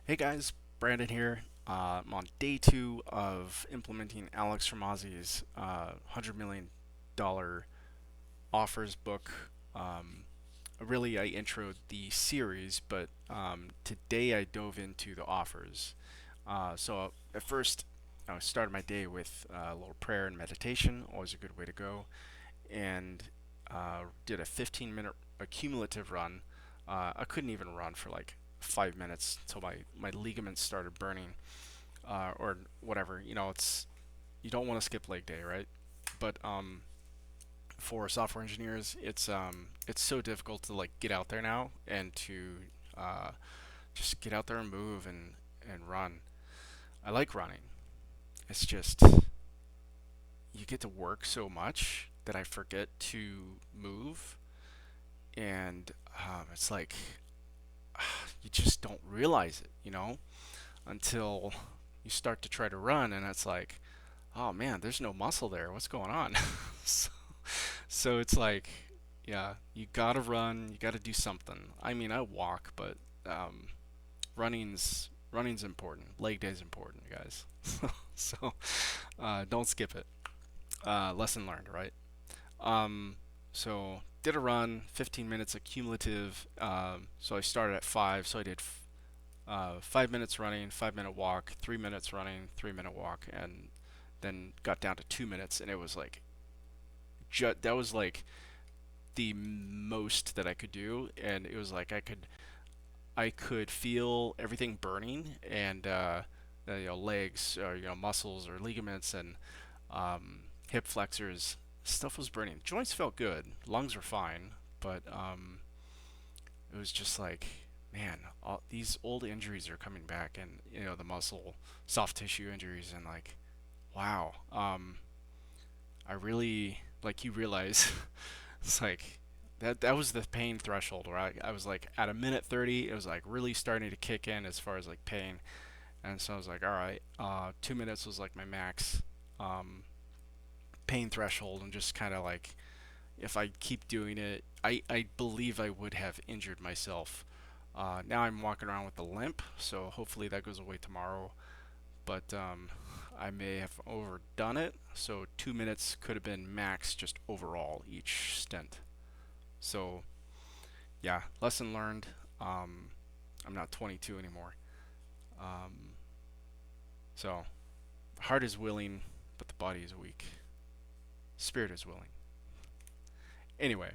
Hey guys, Brandon here. I'm on day two of implementing Alex Hormozi's $100 million offers book. Really, I introed the series, but today I dove into the offers. So at first, I started my day with a little prayer and meditation, always a good way to go, and did a 15-minute accumulative run. I couldn't even run for like 5 minutes until my ligaments started burning, or whatever. It's you don't want to skip leg day, right? But for software engineers, it's so difficult to like get out there now and to uh, just get out there and move and run. I like running. It's just you get to work so much that I forget to move, and it's like you just don't realize it, until you start to try to run, and it's like, oh man, there's no muscle there. What's going on? so, so it's like, yeah, you gotta run. You gotta do something. I mean, I walk, but um, running's important. Leg day's important, you guys. So don't skip it. Lesson learned, right? Um, so did a run, 15 minutes accumulative. So I started at 5, so I did 5 minutes running, 5 minute walk, 3 minutes running, 3 minute walk, and then got down to 2 minutes, and it was like that was like the most that I could do, and it was like I could feel everything burning, and legs, or muscles or ligaments and hip flexors, stuff was burning. Joints felt good, lungs were fine, but it was just like, man, all these old injuries are coming back, and the muscle, soft tissue injuries, and like, wow. I really like you realize it's like that was the pain threshold where I was like at a minute 30, it was like really starting to kick in as far as like pain, and so I was like, all right, 2 minutes was like my max um, pain threshold, and just kind of like if I keep doing it, I believe I would have injured myself. Now I'm walking around with a limp, so hopefully that goes away tomorrow. But I may have overdone it, so 2 minutes could have been max just overall each stint. So yeah, lesson learned. Um, I'm not 22 anymore. Um, so heart is willing, but the body is weak. Spirit is willing. Anyway,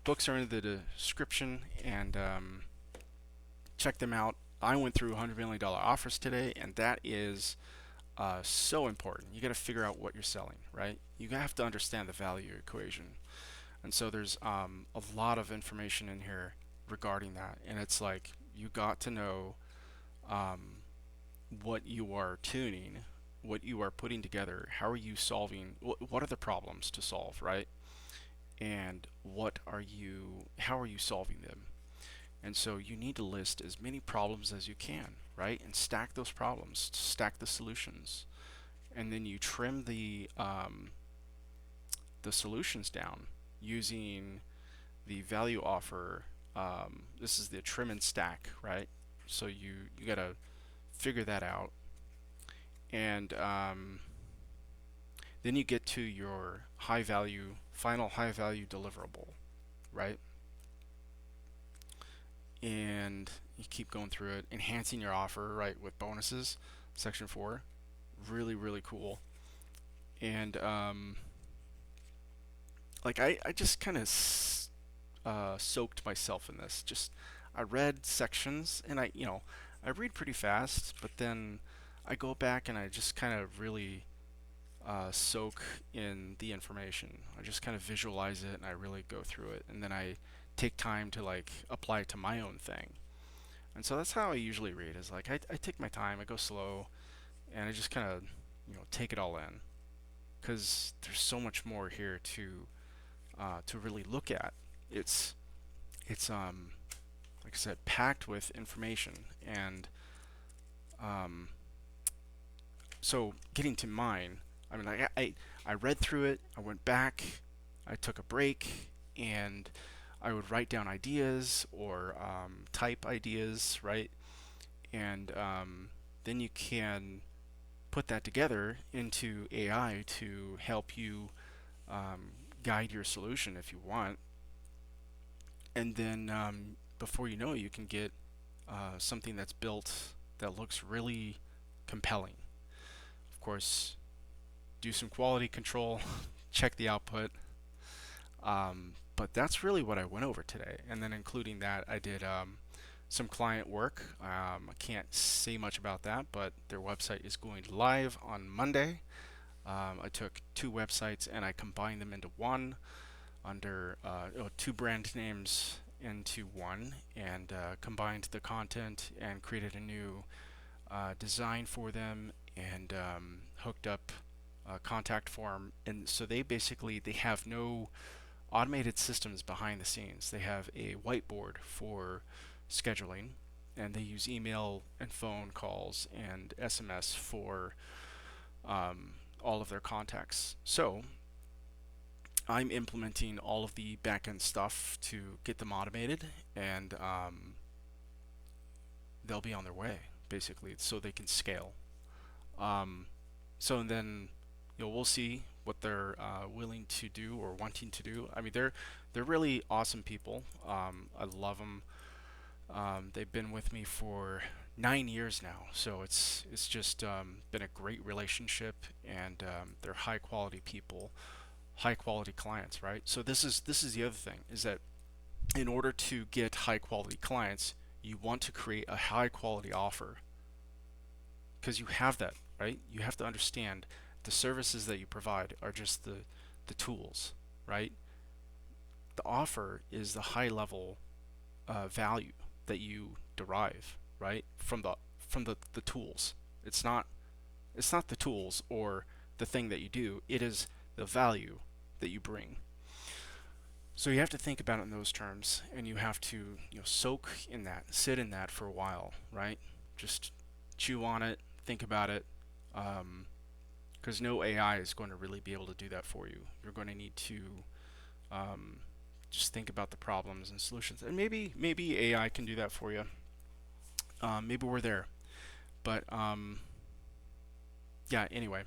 books are in the description, and check them out. I went through $100 million offers today, and that is so important. You got to figure out what you're selling, right? You have to understand the value equation. And so there's a lot of information in here regarding that. And it's like you got to know um, what you are tuning, what you are putting together, how are you solving, what are the problems to solve, right? And how are you solving them? And so you need to list as many problems as you can, right? And stack those problems, stack the solutions, and then you trim the solutions down using the value offer. This is the trim and stack, right? So you gotta figure that out, and then you get to your final high value deliverable, right? And you keep going through it, enhancing your offer, right, with bonuses. Section 4, really really cool. And like I just kind of soaked myself in this. Just I read sections, and I read pretty fast, but then I go back and I just kind of really soak in the information. I just kind of visualize it, and I really go through it, and then I take time to like apply it to my own thing. And so that's how I usually read. Is like I take my time, I go slow, and I just kind of take it all in, because there's so much more here to really look at. It's it's like I said, packed with information, and um, so getting to mine, I mean, I read through it, I went back, I took a break, and I would write down ideas or type ideas, right? and then you can put that together into AI to help you guide your solution if you want, and then before you know it, you can get something that's built that looks really compelling. Of course, do some quality control, check the output. But that's really what I went over today. And then including that, I did some client work. I can't say much about that, but their website is going live on Monday. I took two websites and I combined them into one under two brand names into one, and combined the content and created a new design for them, and hooked up a contact form. And so they have no automated systems behind the scenes. They have a whiteboard for scheduling, and they use email and phone calls and SMS for all of their contacts. So I'm implementing all of the backend stuff to get them automated, and they'll be on their way basically, so they can scale. Um, so then, we'll see what they're willing to do or wanting to do. I mean, they're really awesome people. I love them. They've been with me for 9 years now, so it's just been a great relationship, and they're high quality people, high quality clients, right? So this is the other thing, is that in order to get high quality clients, you want to create a high quality offer, because you have that, right? You have to understand the services that you provide are just the tools, right? The offer is the high level value that you derive, right, from the tools. It's not the tools or the thing that you do. It is the value that you bring. So you have to think about it in those terms, and you have to soak in that, sit in that for a while, right? Just chew on it, think about it, because no AI is going to really be able to do that for you. You're going to need to um, just think about the problems and solutions, and maybe AI can do that for you. Maybe we're there, but yeah. Anyway,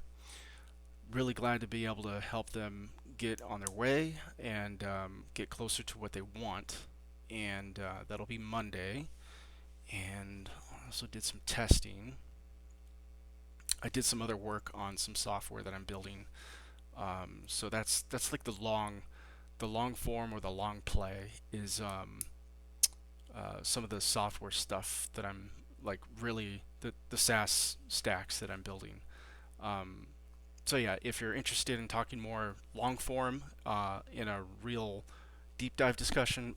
really glad to be able to help them get on their way and get closer to what they want, and that'll be Monday. And I also did some testing. I did some other work on some software that I'm building. So that's like the long form or the long play is some of the software stuff that I'm like really the SaaS stacks that I'm building. Um, so yeah, if you're interested in talking more long form in a real deep dive discussion,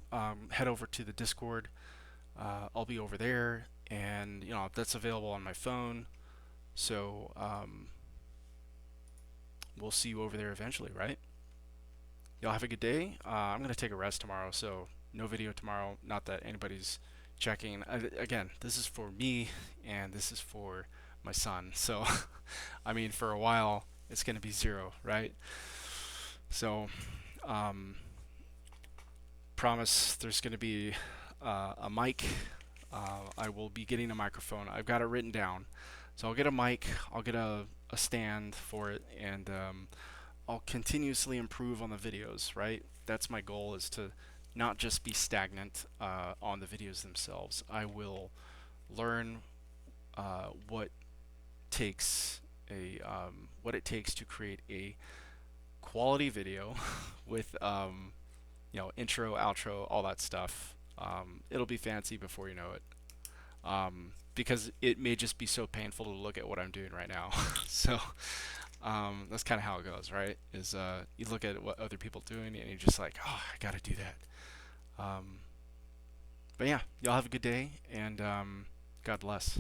head over to the Discord. I'll be over there, and that's available on my phone. So we'll see you over there eventually, right? Y'all have a good day. I'm gonna take a rest tomorrow, so no video tomorrow. Not that anybody's checking. Again, this is for me, and this is for my son. So, I mean, for a while, it's gonna be zero, right? So, um, promise there's gonna be a mic. I will be getting a microphone. I've got it written down. So I'll get a mic. I'll get a stand for it, and I'll continuously improve on the videos, right? That's my goal, is to not just be stagnant on the videos themselves. I will learn what takes what it takes to create a quality video with intro, outro, all that stuff. It'll be fancy before you know it. Because it may just be so painful to look at what I'm doing right now. So that's kind of how it goes, right? Is you look at what other people are doing, and you're just like, oh, I gotta do that. But yeah, y'all have a good day, and God bless.